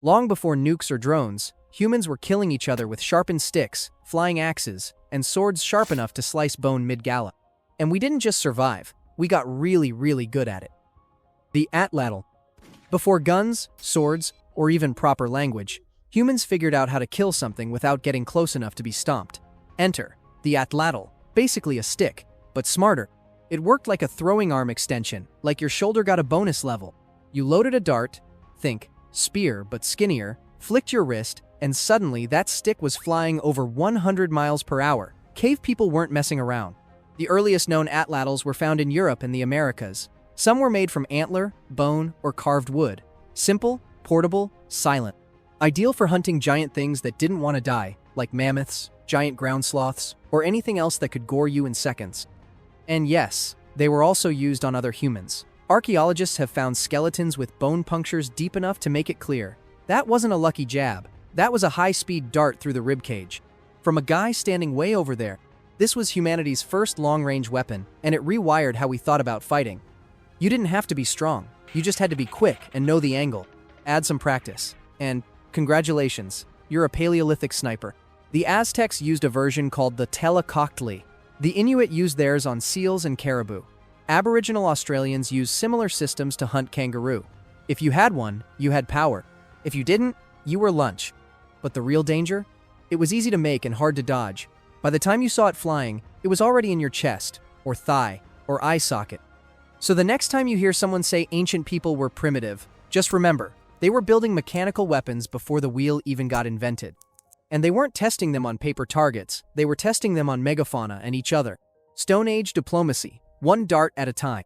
Long before nukes or drones, humans were killing each other with sharpened sticks, flying axes, and swords sharp enough to slice bone mid-gallop. And we didn't just survive, we got really, really good at it. The atlatl. Before guns, swords, or even proper language, humans figured out how to kill something without getting close enough to be stomped. Enter the atlatl, basically a stick, but smarter. It worked like a throwing arm extension, like your shoulder got a bonus level. You loaded a dart, think spear but skinnier, flicked your wrist, and suddenly that stick was flying over 100 miles per hour. Cave people weren't messing around. The earliest known atlatls were found in Europe and the Americas. Some were made from antler, bone, or carved wood. Simple, portable, silent. Ideal for hunting giant things that didn't want to die, like mammoths, giant ground sloths, or anything else that could gore you in seconds. And yes, they were also used on other humans. Archaeologists have found skeletons with bone punctures deep enough to make it clear. That wasn't a lucky jab. That was a high-speed dart through the ribcage. From a guy standing way over there. This was humanity's first long-range weapon, and it rewired how we thought about fighting. You didn't have to be strong. You just had to be quick and know the angle. Add some practice. And congratulations, you're a Paleolithic sniper. The Aztecs used a version called the Tlacochtli. The Inuit used theirs on seals and caribou. Aboriginal Australians used similar systems to hunt kangaroo. If you had one, you had power. If you didn't, you were lunch. But the real danger? It was easy to make and hard to dodge. By the time you saw it flying, it was already in your chest, or thigh, or eye socket. So the next time you hear someone say ancient people were primitive, just remember, they were building mechanical weapons before the wheel even got invented. And they weren't testing them on paper targets, they were testing them on megafauna and each other. Stone Age diplomacy, one dart at a time.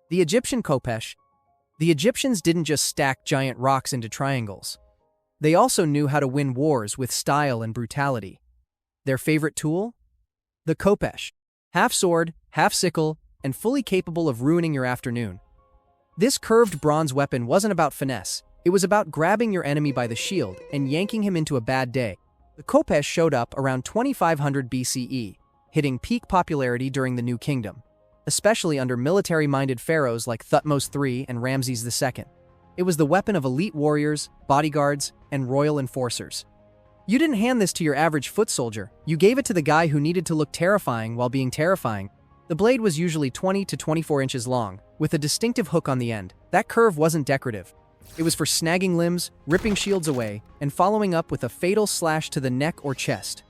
The Egyptian khopesh. The Egyptians didn't just stack giant rocks into triangles. They also knew how to win wars with style and brutality. Their favorite tool? The khopesh. Half sword, half sickle, and fully capable of ruining your afternoon. This curved bronze weapon wasn't about finesse, it was about grabbing your enemy by the shield and yanking him into a bad day. The khopesh showed up around 2500 BCE, hitting peak popularity during the New Kingdom, especially under military-minded pharaohs like Thutmose III and Ramses II. It was the weapon of elite warriors, bodyguards, and royal enforcers. You didn't hand this to your average foot soldier, you gave it to the guy who needed to look terrifying while being terrifying. The blade was usually 20 to 24 inches long, with a distinctive hook on the end. That curve wasn't decorative. It was for snagging limbs, ripping shields away, and following up with a fatal slash to the neck or chest.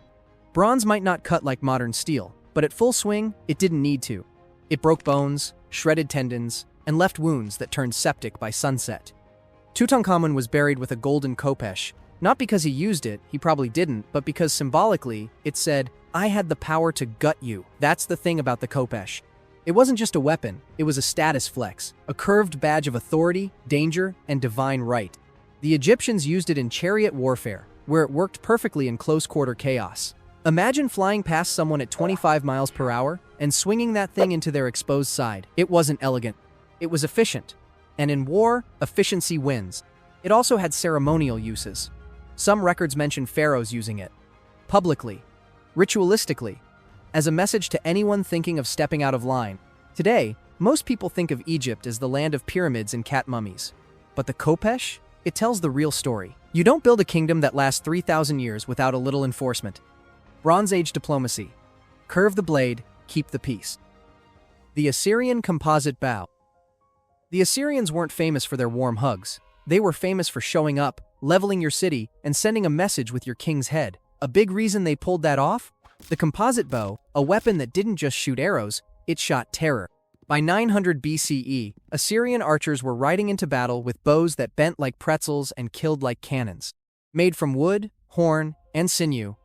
Bronze might not cut like modern steel, but at full swing, it didn't need to. It broke bones, shredded tendons, and left wounds that turned septic by sunset. Tutankhamun was buried with a golden khopesh, not because he used it, he probably didn't, but because symbolically, it said, "I had the power to gut you." That's the thing about the khopesh. It wasn't just a weapon, it was a status flex, a curved badge of authority, danger, and divine right. The Egyptians used it in chariot warfare, where it worked perfectly in close-quarter chaos. Imagine flying past someone at 25 miles per hour and swinging that thing into their exposed side. It wasn't elegant. It was efficient. And in war, efficiency wins. It also had ceremonial uses. Some records mention pharaohs using it. Publicly. Ritualistically. As a message to anyone thinking of stepping out of line. Today, most people think of Egypt as the land of pyramids and cat mummies. But the khopesh? It tells the real story. You don't build a kingdom that lasts 3,000 years without a little enforcement. Bronze Age diplomacy. Curve the blade, keep the peace. The Assyrian composite bow. The Assyrians weren't famous for their warm hugs. They were famous for showing up, leveling your city, and sending a message with your king's head. A big reason they pulled that off? The composite bow, a weapon that didn't just shoot arrows, it shot terror. By 900 BCE, Assyrian archers were riding into battle with bows that bent like pretzels and killed like cannons. Made from wood, horn, and sinew,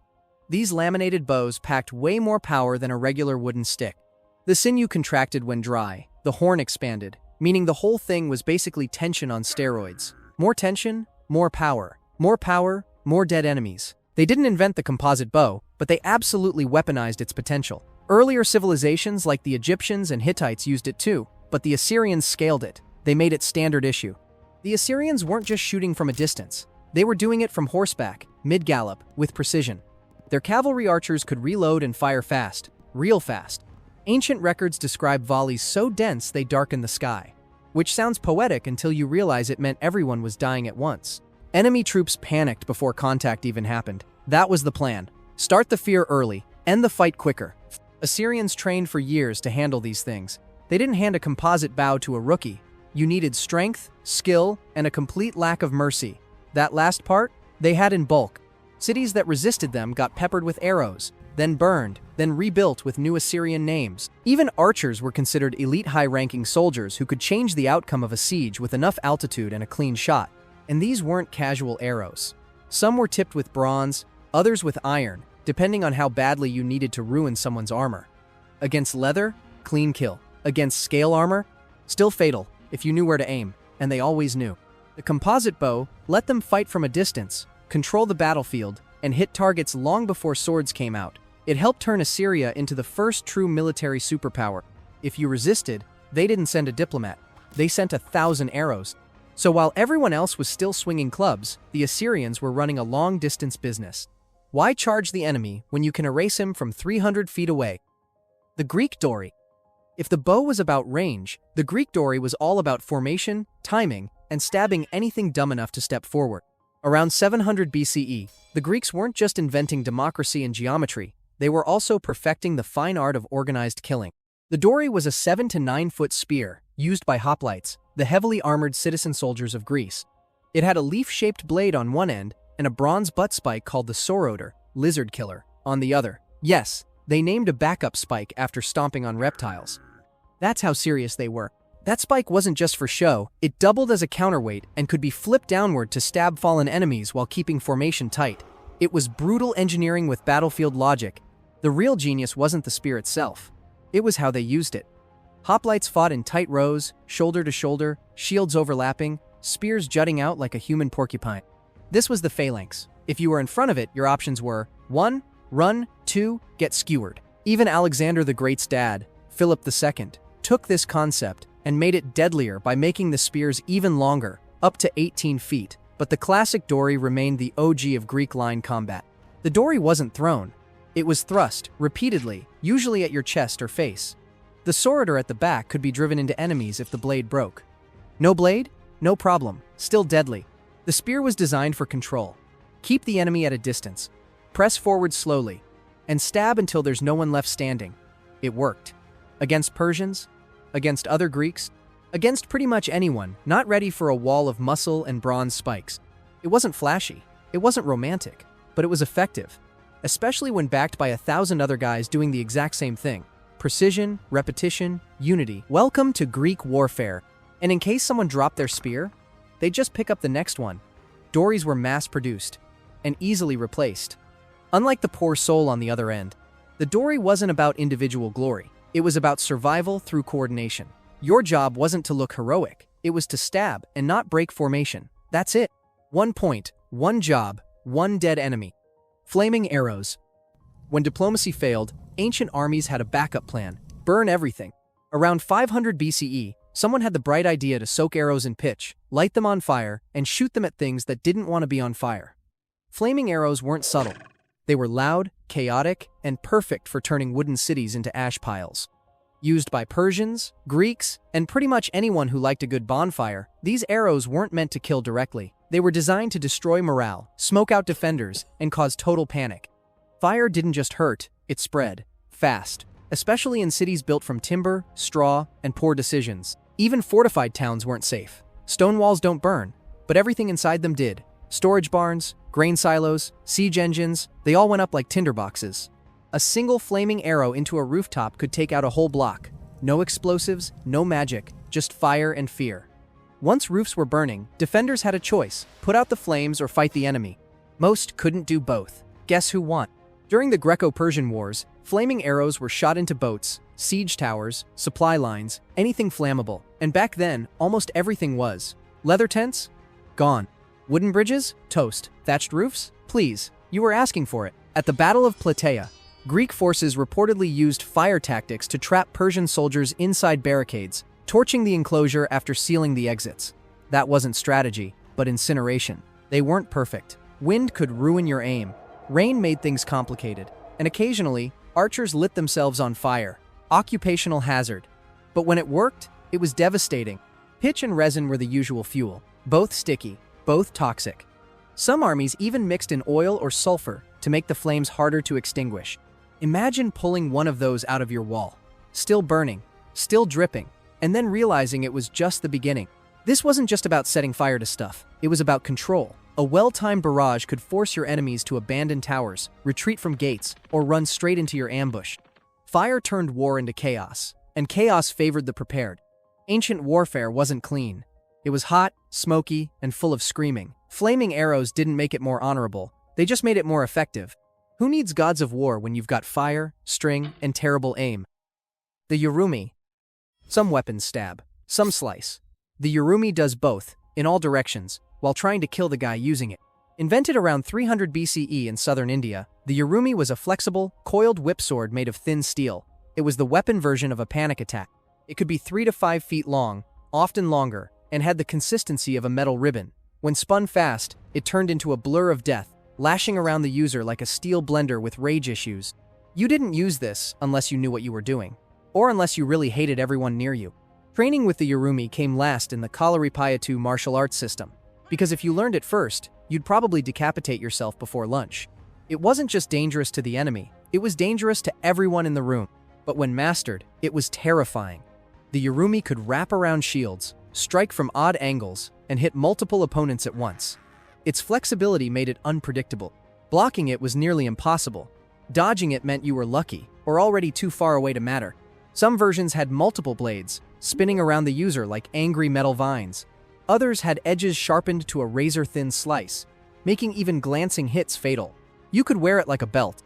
these laminated bows packed way more power than a regular wooden stick. The sinew contracted when dry, the horn expanded, meaning the whole thing was basically tension on steroids. More tension, more power. More power, more dead enemies. They didn't invent the composite bow, but they absolutely weaponized its potential. Earlier civilizations like the Egyptians and Hittites used it too, but the Assyrians scaled it. They made it standard issue. The Assyrians weren't just shooting from a distance. They were doing it from horseback, mid-gallop, with precision. Their cavalry archers could reload and fire fast, real fast. Ancient records describe volleys so dense they darkened the sky, which sounds poetic until you realize it meant everyone was dying at once. Enemy troops panicked before contact even happened. That was the plan. Start the fear early, end the fight quicker. Assyrians trained for years to handle these things. They didn't hand a composite bow to a rookie. You needed strength, skill, and a complete lack of mercy. That last part, they had in bulk. Cities that resisted them got peppered with arrows, then burned, then rebuilt with new Assyrian names. Even archers were considered elite high-ranking soldiers who could change the outcome of a siege with enough altitude and a clean shot. And these weren't casual arrows. Some were tipped with bronze, others with iron, depending on how badly you needed to ruin someone's armor. Against leather, clean kill. Against scale armor, still fatal if you knew where to aim, and they always knew. The composite bow let them fight from a distance, control the battlefield, and hit targets long before swords came out. It helped turn Assyria into the first true military superpower. If you resisted, they didn't send a diplomat. They sent 1,000 arrows. So while everyone else was still swinging clubs, the Assyrians were running a long-distance business. Why charge the enemy when you can erase him from 300 feet away? The Greek dory. If the bow was about range, the Greek dory was all about formation, timing, and stabbing anything dumb enough to step forward. Around 700 BCE, the Greeks weren't just inventing democracy and geometry, they were also perfecting the fine art of organized killing. The dory was a 7 to 9 foot spear, used by hoplites, the heavily armored citizen soldiers of Greece. It had a leaf-shaped blade on one end and a bronze butt spike called the sauroder, lizard killer, on the other. Yes, they named a backup spike after stomping on reptiles. That's how serious they were. That spike wasn't just for show, it doubled as a counterweight and could be flipped downward to stab fallen enemies while keeping formation tight. It was brutal engineering with battlefield logic. The real genius wasn't the spear itself. It was how they used it. Hoplites fought in tight rows, shoulder to shoulder, shields overlapping, spears jutting out like a human porcupine. This was the phalanx. If you were in front of it, your options were 1. Run, 2. Get skewered. Even Alexander the Great's dad, Philip II, took this concept and made it deadlier by making the spears even longer, up to 18 feet. But the classic dory remained the OG of Greek line combat. The dory wasn't thrown. It was thrust, repeatedly, usually at your chest or face. The sauroder at the back could be driven into enemies if the blade broke. No blade? No problem. Still deadly. The spear was designed for control. Keep the enemy at a distance. Press forward slowly. And stab until there's no one left standing. It worked. Against Persians? Against other Greeks? Against pretty much anyone not ready for a wall of muscle and bronze spikes. It wasn't flashy. It wasn't romantic. But it was effective. Especially when backed by 1,000 other guys doing the exact same thing. Precision, repetition, unity. Welcome to Greek warfare. And in case someone dropped their spear, they'd just pick up the next one. Dories were mass-produced and easily replaced. Unlike the poor soul on the other end, the dory wasn't about individual glory. It was about survival through coordination. Your job wasn't to look heroic. It was to stab and not break formation. That's it. 1 point, 1 job, 1 dead enemy. Flaming arrows. When diplomacy failed, ancient armies had a backup plan: burn everything. Around 500 BCE, someone had the bright idea to soak arrows in pitch, light them on fire, and shoot them at things that didn't want to be on fire. Flaming arrows weren't subtle. They were loud, chaotic, and perfect for turning wooden cities into ash piles. Used by Persians, Greeks, and pretty much anyone who liked a good bonfire, these arrows weren't meant to kill directly. They were designed to destroy morale, smoke out defenders, and cause total panic. Fire didn't just hurt, it spread. Fast. Especially in cities built from timber, straw, and poor decisions. Even fortified towns weren't safe. Stone walls don't burn, but everything inside them did. Storage barns, grain silos, siege engines, they all went up like tinderboxes. A single flaming arrow into a rooftop could take out a whole block. No explosives, no magic, just fire and fear. Once roofs were burning, defenders had a choice: put out the flames or fight the enemy. Most couldn't do both. Guess who won? During the Greco-Persian Wars, flaming arrows were shot into boats, siege towers, supply lines, anything flammable. And back then, almost everything was. Leather tents? Gone. Wooden bridges? Toast. Thatched roofs? Please, you were asking for it. At the Battle of Plataea, Greek forces reportedly used fire tactics to trap Persian soldiers inside barricades, torching the enclosure after sealing the exits. That wasn't strategy, but incineration. They weren't perfect. Wind could ruin your aim. Rain made things complicated. And occasionally, archers lit themselves on fire. Occupational hazard. But when it worked, it was devastating. Pitch and resin were the usual fuel. Both sticky, both toxic. Some armies even mixed in oil or sulfur to make the flames harder to extinguish. Imagine pulling one of those out of your wall, still burning, still dripping, and then realizing it was just the beginning. This wasn't just about setting fire to stuff, it was about control. A well-timed barrage could force your enemies to abandon towers, retreat from gates, or run straight into your ambush. Fire turned war into chaos, and chaos favored the prepared. Ancient warfare wasn't clean. It was hot, smoky, and full of screaming. Flaming arrows didn't make it more honorable, they just made it more effective. Who needs gods of war when you've got fire, string, and terrible aim? The Yorumi. Some weapons stab, some slice. The Yorumi does both, in all directions, while trying to kill the guy using it. Invented around 300 BCE in southern India, the Yorumi was a flexible, coiled whip sword made of thin steel. It was the weapon version of a panic attack. It could be 3 to 5 feet long, often longer, and had the consistency of a metal ribbon. When spun fast, it turned into a blur of death, lashing around the user like a steel blender with rage issues. You didn't use this unless you knew what you were doing, or unless you really hated everyone near you. Training with the Yorumi came last in the Kalaripayattu martial arts system, because if you learned it first, you'd probably decapitate yourself before lunch. It wasn't just dangerous to the enemy, it was dangerous to everyone in the room. But when mastered, it was terrifying. The Yorumi could wrap around shields, strike from odd angles, and hit multiple opponents at once. Its flexibility made it unpredictable. Blocking it was nearly impossible. Dodging it meant you were lucky, or already too far away to matter. Some versions had multiple blades, spinning around the user like angry metal vines. Others had edges sharpened to a razor-thin slice, making even glancing hits fatal. You could wear it like a belt.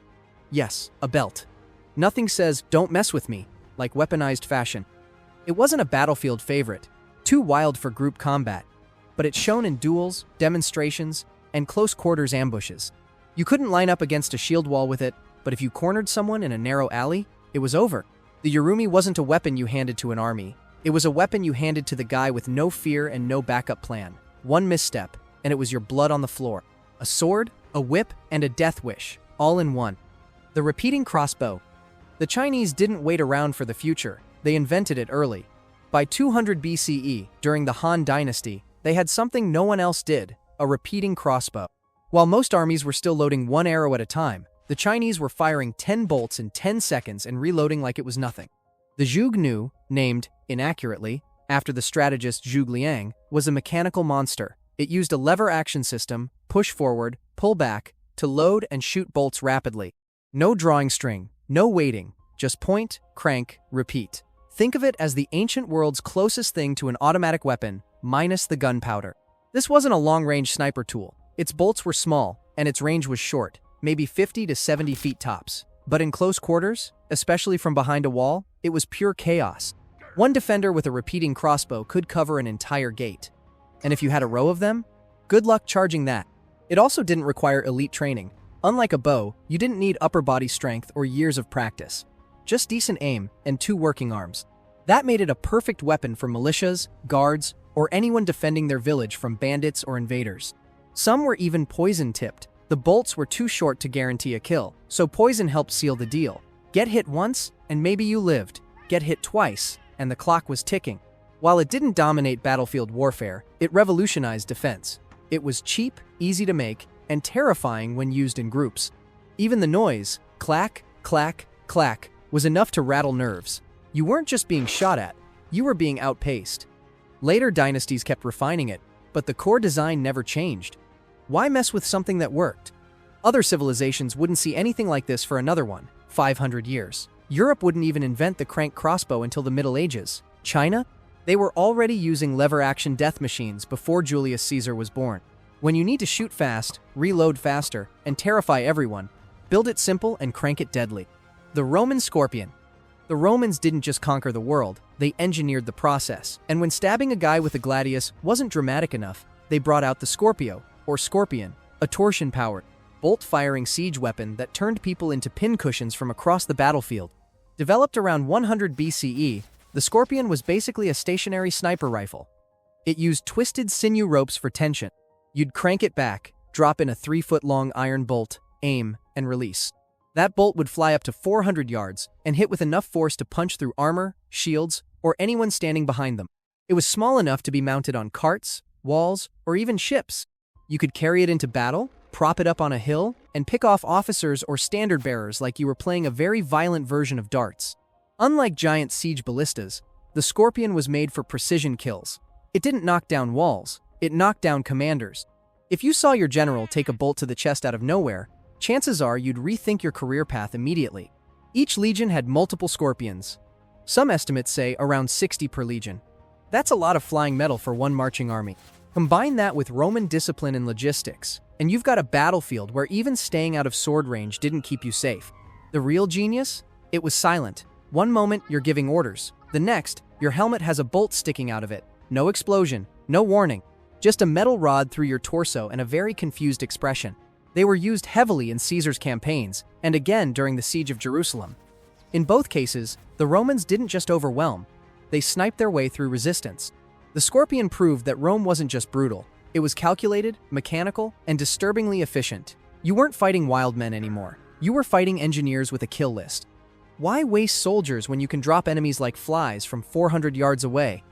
Yes, a belt. Nothing says, "Don't mess with me," like weaponized fashion. It wasn't a battlefield favorite, too wild for group combat, but it shone in duels, demonstrations, and close-quarters ambushes. You couldn't line up against a shield wall with it, but if you cornered someone in a narrow alley, it was over. The Yorumi wasn't a weapon you handed to an army. It was a weapon you handed to the guy with no fear and no backup plan. One misstep, and it was your blood on the floor. A sword, a whip, and a death wish, all in one. The repeating crossbow. The Chinese didn't wait around for the future, they invented it early. By 200 BCE, during the Han Dynasty, they had something no one else did, a repeating crossbow. While most armies were still loading one arrow at a time, the Chinese were firing 10 bolts in 10 seconds and reloading like it was nothing. The Zhuge Nu, named, inaccurately, after the strategist Zhuge Liang, was a mechanical monster. It used a lever action system, push forward, pull back, to load and shoot bolts rapidly. No drawing string, no waiting, just point, crank, repeat. Think of it as the ancient world's closest thing to an automatic weapon, minus the gunpowder. This wasn't a long-range sniper tool. Its bolts were small, and its range was short, maybe 50 to 70 feet tops. But in close quarters, especially from behind a wall, it was pure chaos. One defender with a repeating crossbow could cover an entire gate. And if you had a row of them, good luck charging that. It also didn't require elite training. Unlike a bow, you didn't need upper body strength or years of practice. Just decent aim and 2 working arms. That made it a perfect weapon for militias, guards, or anyone defending their village from bandits or invaders. Some were even poison-tipped. The bolts were too short to guarantee a kill, so poison helped seal the deal. Get hit once, and maybe you lived. Get hit twice, and the clock was ticking. While it didn't dominate battlefield warfare, it revolutionized defense. It was cheap, easy to make, and terrifying when used in groups. Even the noise, clack, clack, clack, was enough to rattle nerves. You weren't just being shot at, you were being outpaced. Later dynasties kept refining it, but the core design never changed. Why mess with something that worked? Other civilizations wouldn't see anything like this for another 500 years. Europe wouldn't even invent the crank crossbow until the Middle Ages. China? They were already using lever-action death machines before Julius Caesar was born. When you need to shoot fast, reload faster, and terrify everyone, build it simple and crank it deadly. The Roman scorpion. The Romans didn't just conquer the world, they engineered the process. And when stabbing a guy with a gladius wasn't dramatic enough, they brought out the Scorpio, or Scorpion, a torsion-powered, bolt-firing siege weapon that turned people into pincushions from across the battlefield. Developed around 100 BCE, the Scorpion was basically a stationary sniper rifle. It used twisted sinew ropes for tension. You'd crank it back, drop in a 3-foot-long iron bolt, aim, and release. That bolt would fly up to 400 yards and hit with enough force to punch through armor, shields, or anyone standing behind them. It was small enough to be mounted on carts, walls, or even ships. You could carry it into battle, prop it up on a hill, and pick off officers or standard bearers like you were playing a very violent version of darts. Unlike giant siege ballistas, the Scorpion was made for precision kills. It didn't knock down walls, it knocked down commanders. If you saw your general take a bolt to the chest out of nowhere, chances are you'd rethink your career path immediately. Each legion had multiple Scorpions. Some estimates say around 60 per legion. That's a lot of flying metal for one marching army. Combine that with Roman discipline and logistics, and you've got a battlefield where even staying out of sword range didn't keep you safe. The real genius? It was silent. One moment, you're giving orders. The next, your helmet has a bolt sticking out of it. No explosion, no warning. Just a metal rod through your torso and a very confused expression. They were used heavily in Caesar's campaigns, and again during the siege of Jerusalem. In both cases, the Romans didn't just overwhelm, they sniped their way through resistance. The Scorpion proved that Rome wasn't just brutal, it was calculated, mechanical, and disturbingly efficient. You weren't fighting wild men anymore, you were fighting engineers with a kill list. Why waste soldiers when you can drop enemies like flies from 400 yards away?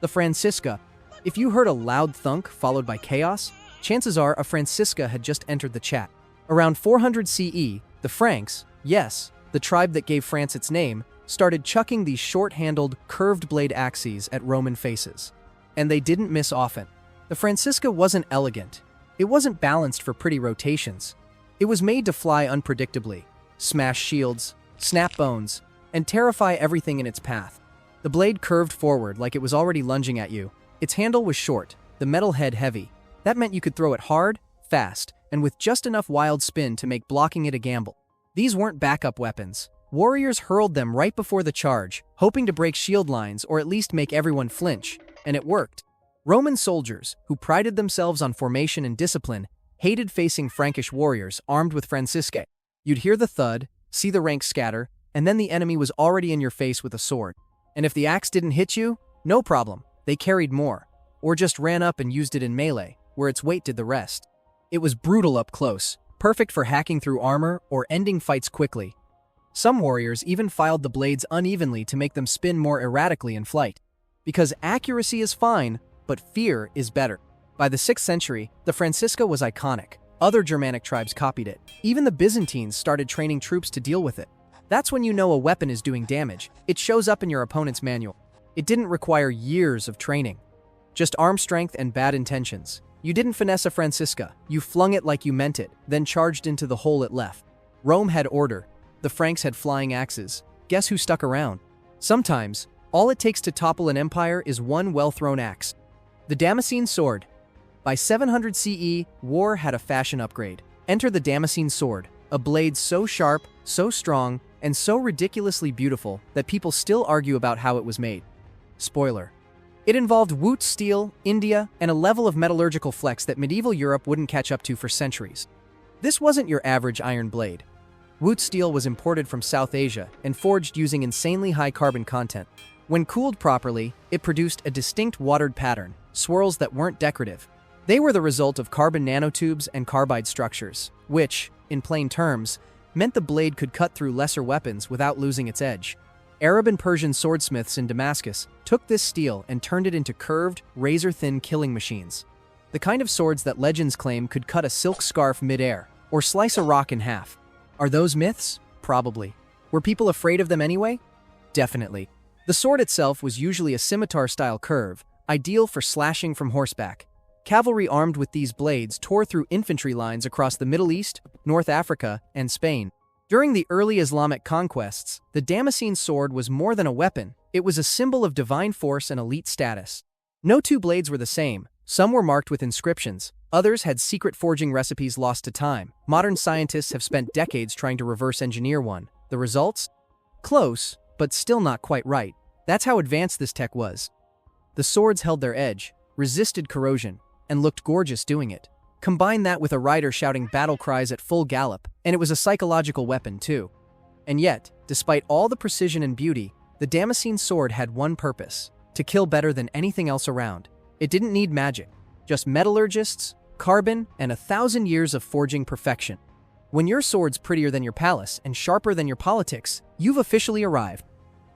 The Francisca. If you heard a loud thunk followed by chaos, chances are a Francisca had just entered the chat. Around 400 CE, the Franks, yes, the tribe that gave France its name, started chucking these short-handled, curved blade axes at Roman faces. And they didn't miss often. The Francisca wasn't elegant. It wasn't balanced for pretty rotations. It was made to fly unpredictably, smash shields, snap bones, and terrify everything in its path. The blade curved forward like it was already lunging at you. Its handle was short, the metal head heavy. That meant you could throw it hard, fast, and with just enough wild spin to make blocking it a gamble. These weren't backup weapons. Warriors hurled them right before the charge, hoping to break shield lines or at least make everyone flinch, and it worked. Roman soldiers, who prided themselves on formation and discipline, hated facing Frankish warriors armed with Franciscae. You'd hear the thud, see the ranks scatter, and then the enemy was already in your face with a sword. And if the axe didn't hit you, no problem. They carried more, or just ran up and used it in melee, where its weight did the rest. It was brutal up close, perfect for hacking through armor or ending fights quickly. Some warriors even filed the blades unevenly to make them spin more erratically in flight. Because accuracy is fine, but fear is better. By the 6th century, the Francisca was iconic. Other Germanic tribes copied it. Even the Byzantines started training troops to deal with it. That's when you know a weapon is doing damage. It shows up in your opponent's manual. It didn't require years of training. Just arm strength and bad intentions. You didn't finesse a Francisca. You flung it like you meant it, then charged into the hole it left. Rome had order. The Franks had flying axes. Guess who stuck around? Sometimes, all it takes to topple an empire is one well-thrown axe. The Damascene sword. By 700 CE, war had a fashion upgrade. Enter the Damascene sword, a blade so sharp, so strong, and so ridiculously beautiful that people still argue about how it was made. Spoiler. It involved Wootz steel, India, and a level of metallurgical flex that medieval Europe wouldn't catch up to for centuries. This wasn't your average iron blade. Wootz steel was imported from South Asia and forged using insanely high carbon content. When cooled properly, it produced a distinct watered pattern, swirls that weren't decorative. They were the result of carbon nanotubes and carbide structures, which, in plain terms, meant the blade could cut through lesser weapons without losing its edge. Arab and Persian swordsmiths in Damascus took this steel and turned it into curved, razor-thin killing machines. The kind of swords that legends claim could cut a silk scarf mid-air, or slice a rock in half. Are those myths? Probably. Were people afraid of them anyway? Definitely. The sword itself was usually a scimitar-style curve, ideal for slashing from horseback. Cavalry armed with these blades tore through infantry lines across the Middle East, North Africa, and Spain. During the early Islamic conquests, the Damascene sword was more than a weapon, it was a symbol of divine force and elite status. No two blades were the same. Some were marked with inscriptions, others had secret forging recipes lost to time. Modern scientists have spent decades trying to reverse engineer one. The results? Close, but still not quite right. That's how advanced this tech was. The swords held their edge, resisted corrosion, and looked gorgeous doing it. Combine that with a rider shouting battle cries at full gallop, and it was a psychological weapon too. And yet, despite all the precision and beauty, the Damascene sword had one purpose: to kill better than anything else around. It didn't need magic, just metallurgists, carbon, and 1,000 years of forging perfection. When your sword's prettier than your palace and sharper than your politics, you've officially arrived.